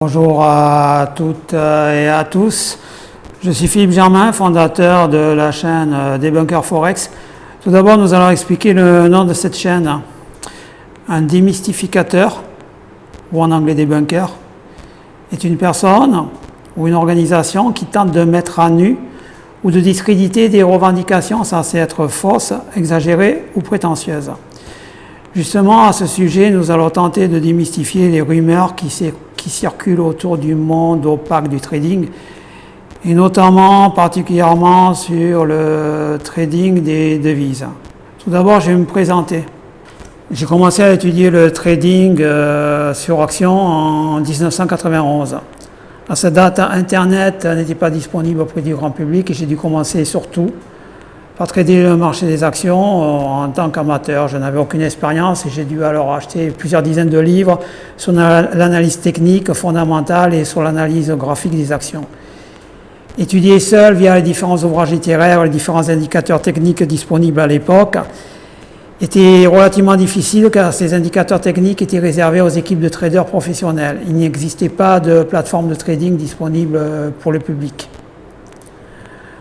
Bonjour à toutes et à tous. Je suis Philippe Germain, fondateur de la chaîne Debunker Forex. Tout d'abord, nous allons expliquer le nom de cette chaîne. Un démystificateur, ou en anglais debunker, est une personne ou une organisation qui tente de mettre à nu ou de discréditer des revendications censées être fausses, exagérées ou prétentieuses. Justement, à ce sujet, nous allons tenter de démystifier les rumeurs qui circulent autour du monde opaque du trading, et notamment, particulièrement sur le trading des devises. Tout d'abord, je vais me présenter. J'ai commencé à étudier le trading sur action en 1991. À cette date, Internet n'était pas disponible auprès du grand public et j'ai dû commencer surtout par trader le marché des actions en tant qu'amateur. Je n'avais aucune expérience et j'ai dû alors acheter plusieurs dizaines de livres sur l'analyse technique fondamentale et sur l'analyse graphique des actions. Étudier seul via les différents ouvrages littéraires, les différents indicateurs techniques disponibles à l'époque était relativement difficile car ces indicateurs techniques étaient réservés aux équipes de traders professionnels. Il n'existait pas de plateforme de trading disponible pour le public.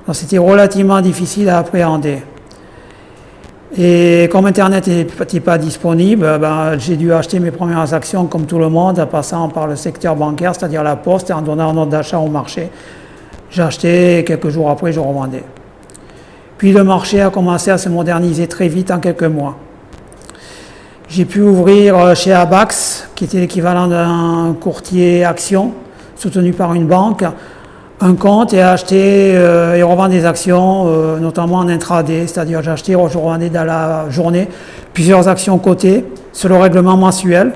Donc c'était relativement difficile à appréhender. Et comme Internet n'était pas disponible, j'ai dû acheter mes premières actions comme tout le monde, en passant par le secteur bancaire, c'est-à-dire la poste, et en donnant un ordre d'achat au marché. J'ai acheté, quelques jours après, je revendais. Puis le marché a commencé à se moderniser très vite en quelques mois. J'ai pu ouvrir chez Abax, qui était l'équivalent d'un courtier action, soutenu par une banque, un compte et acheter et revendre des actions, notamment en intraday, c'est-à-dire j'ai acheté et je revendais dans la journée plusieurs actions cotées sur le règlement mensuel.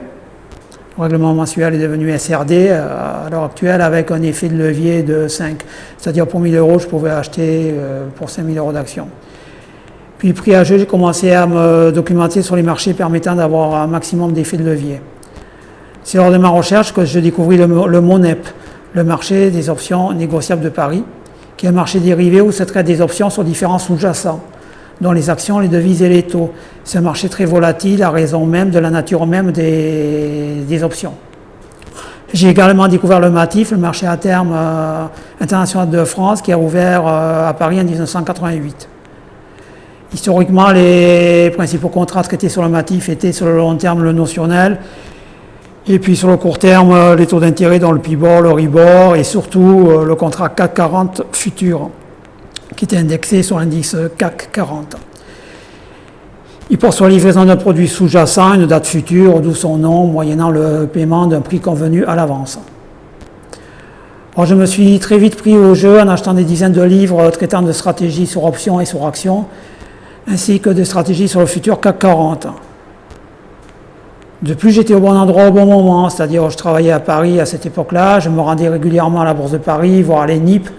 Le règlement mensuel est devenu SRD à l'heure actuelle avec un effet de levier de 5. C'est-à-dire pour 1000 €, je pouvais acheter pour 5000 € d'actions. Puis pris à jeu, j'ai commencé à me documenter sur les marchés permettant d'avoir un maximum d'effet de levier. C'est lors de ma recherche que je découvris le MONEP, le marché des options négociables de Paris, qui est un marché dérivé où se traitent des options sur différents sous-jacents, dont les actions, les devises et les taux. C'est un marché très volatile à raison même de la nature même des options. J'ai également découvert le MATIF, le marché à terme international de France, qui a ouvert à Paris en 1988. Historiquement, les principaux contrats traités sur le MATIF étaient sur le long terme le notionnel, et puis sur le court terme, les taux d'intérêt dans le PIBOR, le RIBOR et surtout le contrat CAC 40 futur qui était indexé sur l'indice CAC 40. Il porte sur la livraison d'un produit sous-jacent, une date future, d'où son nom, moyennant le paiement d'un prix convenu à l'avance. Alors, je me suis très vite pris au jeu en achetant des dizaines de livres traitant de stratégies sur options et sur actions, ainsi que de stratégies sur le futur CAC 40. De plus, j'étais au bon endroit au bon moment, c'est-à-dire je travaillais à Paris à cette époque-là, je me rendais régulièrement à la Bourse de Paris, voir les NIP,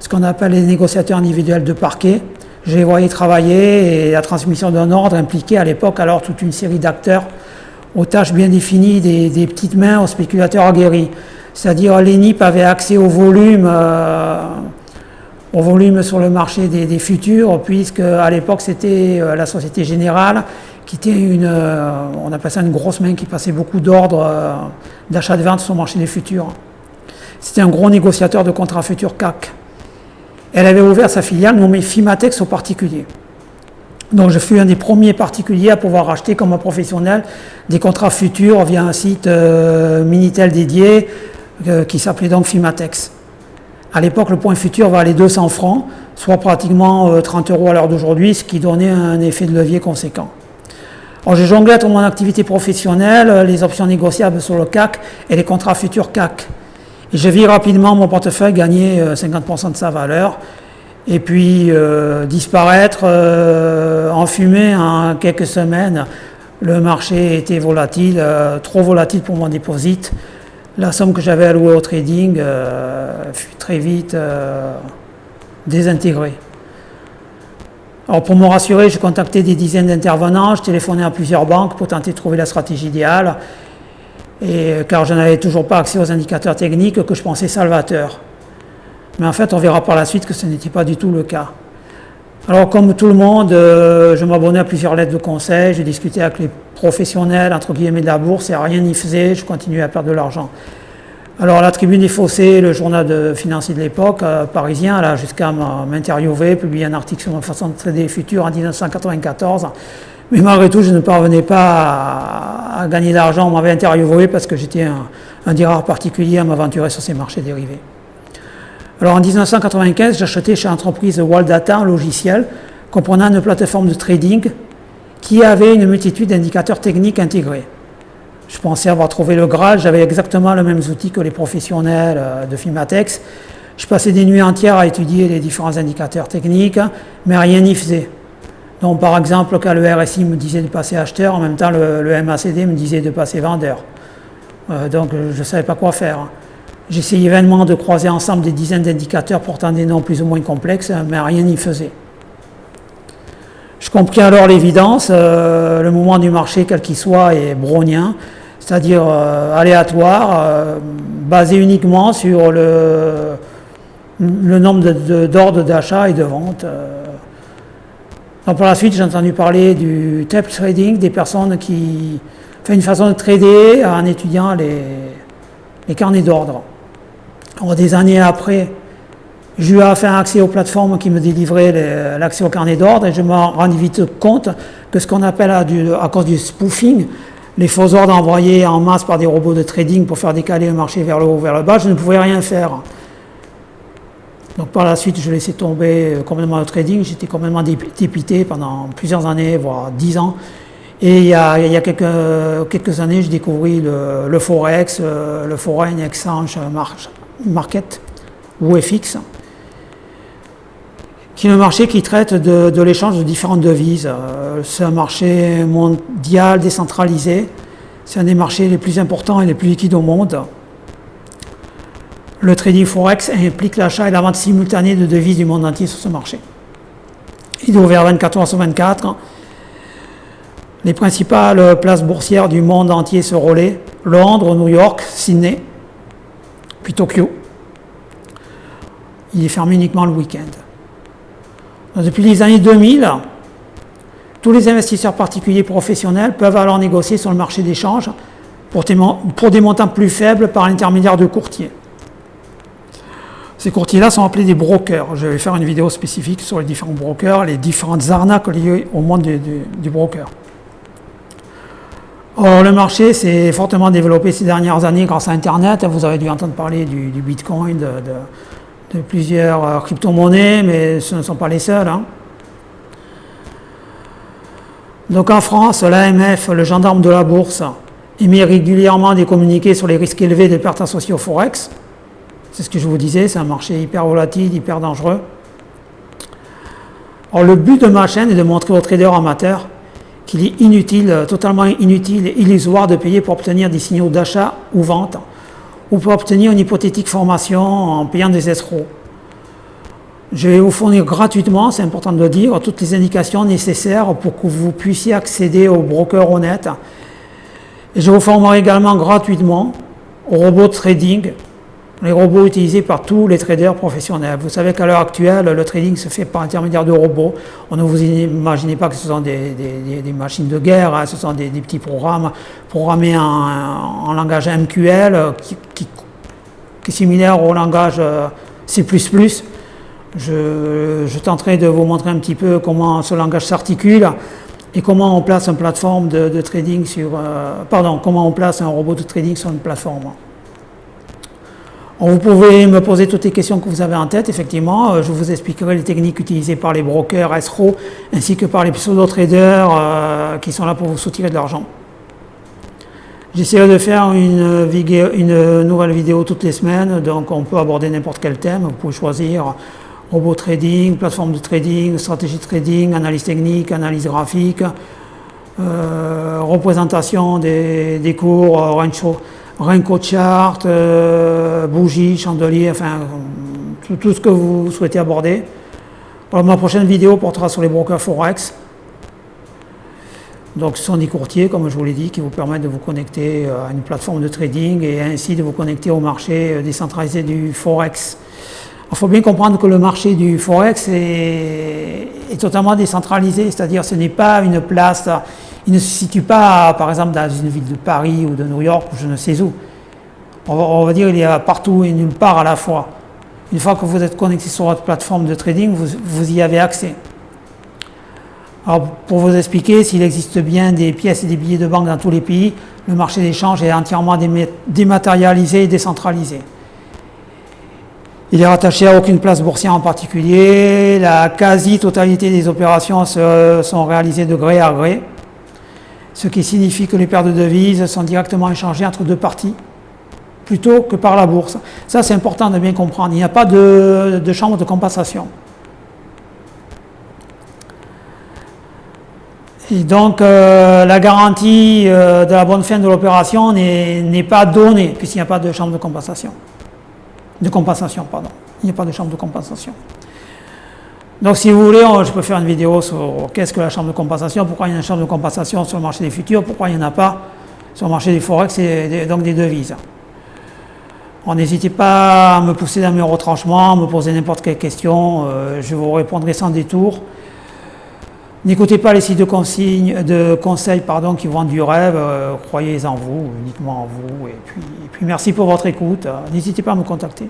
ce qu'on appelle les négociateurs individuels de parquet. Je les voyais travailler et la transmission d'un ordre impliquait à l'époque alors toute une série d'acteurs aux tâches bien définies, des petites mains aux spéculateurs aguerris. C'est-à-dire les NIP avaient accès au volume sur le marché des futurs, puisque à l'époque c'était la Société Générale, qui était on appelle ça une grosse main qui passait beaucoup d'ordres d'achat de vente sur le marché des futurs. C'était un gros négociateur de contrats futurs CAC. Elle avait ouvert sa filiale nommée Fimatex aux particuliers. Donc je fus un des premiers particuliers à pouvoir acheter comme un professionnel des contrats futurs via un site Minitel dédié qui s'appelait donc Fimatex. À l'époque, le point futur valait 200 francs, soit pratiquement 30 € à l'heure d'aujourd'hui, ce qui donnait un effet de levier conséquent. Alors, j'ai jonglé entre mon activité professionnelle, les options négociables sur le CAC et les contrats futurs CAC. Et je vis rapidement mon portefeuille gagner 50% de sa valeur et puis disparaître en fumée en quelques semaines. Le marché était volatile, trop volatile pour mon déposit. La somme que j'avais allouée au trading fut très vite désintégrée. Alors pour me rassurer, je contactais des dizaines d'intervenants, je téléphonais à plusieurs banques pour tenter de trouver la stratégie idéale, car je n'avais toujours pas accès aux indicateurs techniques que je pensais salvateurs. Mais en fait, on verra par la suite que ce n'était pas du tout le cas. Alors comme tout le monde, je m'abonnais à plusieurs lettres de conseil, je discutais avec les professionnels, entre guillemets, de la bourse, et rien n'y faisait, je continuais à perdre de l'argent. Alors la Tribune des Fossés, le journal financier de l'époque, parisien, là, jusqu'à m'interviewer, publier un article sur ma façon de trader futur en 1994. Mais malgré tout, je ne parvenais pas à gagner d'argent. On m'avait interviewé parce que j'étais un des rares particuliers à m'aventurer sur ces marchés dérivés. Alors en 1995, j'ai acheté chez l'entreprise Waldata un logiciel comprenant une plateforme de trading qui avait une multitude d'indicateurs techniques intégrés. Je pensais avoir trouvé le Graal, j'avais exactement les mêmes outils que les professionnels de Fimatex. Je passais des nuits entières à étudier les différents indicateurs techniques, mais rien n'y faisait. Donc par exemple, quand le RSI me disait de passer acheteur, en même temps le MACD me disait de passer vendeur. Donc je ne savais pas quoi faire. J'essayais vainement de croiser ensemble des dizaines d'indicateurs portant des noms plus ou moins complexes, mais rien n'y faisait. Je compris alors l'évidence, le mouvement du marché, quel qu'il soit, est brownien, c'est-à-dire aléatoire, basé uniquement sur le nombre d'ordres d'achat et de vente. Donc par la suite, j'ai entendu parler du tape trading, des personnes qui font une façon de trader en étudiant les carnets d'ordre. Des années après, j'ai eu enfin accès aux plateformes qui me délivraient l'accès au carnet d'ordre et je me rendis vite compte que ce qu'on appelle à cause du spoofing, les faux ordres envoyés en masse par des robots de trading pour faire décaler le marché vers le haut ou vers le bas, je ne pouvais rien faire. Donc par la suite, je laissais tomber complètement le trading, j'étais complètement dépité pendant plusieurs années, voire 10 ans. Et il y a quelques années, j'ai découvert le Forex, le Foreign Exchange Market, ou FX, qui est un marché qui traite de l'échange de différentes devises. C'est un marché mondial, décentralisé. C'est un des marchés les plus importants et les plus liquides au monde. Le trading Forex implique l'achat et la vente simultanée de devises du monde entier sur ce marché. Il est ouvert 24 heures sur 24. Les principales places boursières du monde entier se relaient: Londres, New York, Sydney, puis Tokyo. Il est fermé uniquement le week-end. Depuis les années 2000, tous les investisseurs particuliers professionnels peuvent alors négocier sur le marché d'échange pour des montants plus faibles par l'intermédiaire de courtiers. Ces courtiers-là sont appelés des brokers. Je vais faire une vidéo spécifique sur les différents brokers, les différentes arnaques liées au monde du broker. Or, le marché s'est fortement développé ces dernières années grâce à Internet. Vous avez dû entendre parler du Bitcoin, de plusieurs crypto-monnaies, mais ce ne sont pas les seuls. Donc en France, l'AMF, le gendarme de la bourse, émet régulièrement des communiqués sur les risques élevés de pertes associées au Forex. C'est ce que je vous disais, c'est un marché hyper volatile, hyper dangereux. Or, le but de ma chaîne est de montrer aux traders amateurs qu'il est inutile, totalement inutile et illusoire de payer pour obtenir des signaux d'achat ou vente, ou pour obtenir une hypothétique formation en payant des escrocs. Je vais vous fournir gratuitement, c'est important de le dire, toutes les indications nécessaires pour que vous puissiez accéder aux brokers honnêtes. Et je vous formerai également gratuitement aux robots de trading, les robots utilisés par tous les traders professionnels. Vous savez qu'à l'heure actuelle, le trading se fait par intermédiaire de robots. Ne vous imaginez pas que ce sont des machines de guerre, ce sont des petits programmes programmés en langage MQL qui est similaire au langage C++. Je tenterai de vous montrer un petit peu comment ce langage s'articule et comment on place une plateforme de trading comment on place un robot de trading sur une plateforme. Vous pouvez me poser toutes les questions que vous avez en tête, effectivement. Je vous expliquerai les techniques utilisées par les brokers, escrocs, ainsi que par les pseudo-traders qui sont là pour vous soutirer de l'argent. J'essaierai de faire une nouvelle vidéo toutes les semaines, donc on peut aborder n'importe quel thème. Vous pouvez choisir robot trading, plateforme de trading, stratégie de trading, analyse technique, analyse graphique, représentation des cours, Renko chart, bougies, chandeliers, enfin tout ce que vous souhaitez aborder. Alors, ma prochaine vidéo portera sur les brokers Forex. Donc ce sont des courtiers, comme je vous l'ai dit, qui vous permettent de vous connecter à une plateforme de trading et ainsi de vous connecter au marché décentralisé du Forex. Il faut bien comprendre que le marché du Forex est totalement décentralisé, c'est-à-dire ce n'est pas une place, il ne se situe pas par exemple dans une ville de Paris ou de New York ou je ne sais où. on va dire il est partout et nulle part à la fois. Une fois que vous êtes connecté sur votre plateforme de trading, vous y avez accès. Alors, pour vous expliquer, s'il existe bien des pièces et des billets de banque dans tous les pays, le marché d'échange est entièrement dématérialisé et décentralisé. Il est rattaché à aucune place boursière en particulier. La quasi-totalité des opérations sont réalisées de gré à gré, ce qui signifie que les paires de devises sont directement échangées entre deux parties, plutôt que par la bourse. Ça, c'est important de bien comprendre. Il n'y a pas de chambre de compensation. Et donc, la garantie de la bonne fin de l'opération n'est pas donnée, puisqu'il n'y a pas de chambre de compensation. Il n'y a pas de chambre de compensation. Donc, si vous voulez, je peux faire une vidéo sur qu'est-ce que la chambre de compensation, pourquoi il y a une chambre de compensation sur le marché des futurs, pourquoi il n'y en a pas sur le marché des forex et donc des devises. N'hésitez pas à me pousser dans mes retranchements, à me poser n'importe quelle question, je vous répondrai sans détour. N'écoutez pas les sites de conseils qui vendent du rêve, croyez en vous, uniquement en vous. Et puis merci pour votre écoute. N'hésitez pas à me contacter.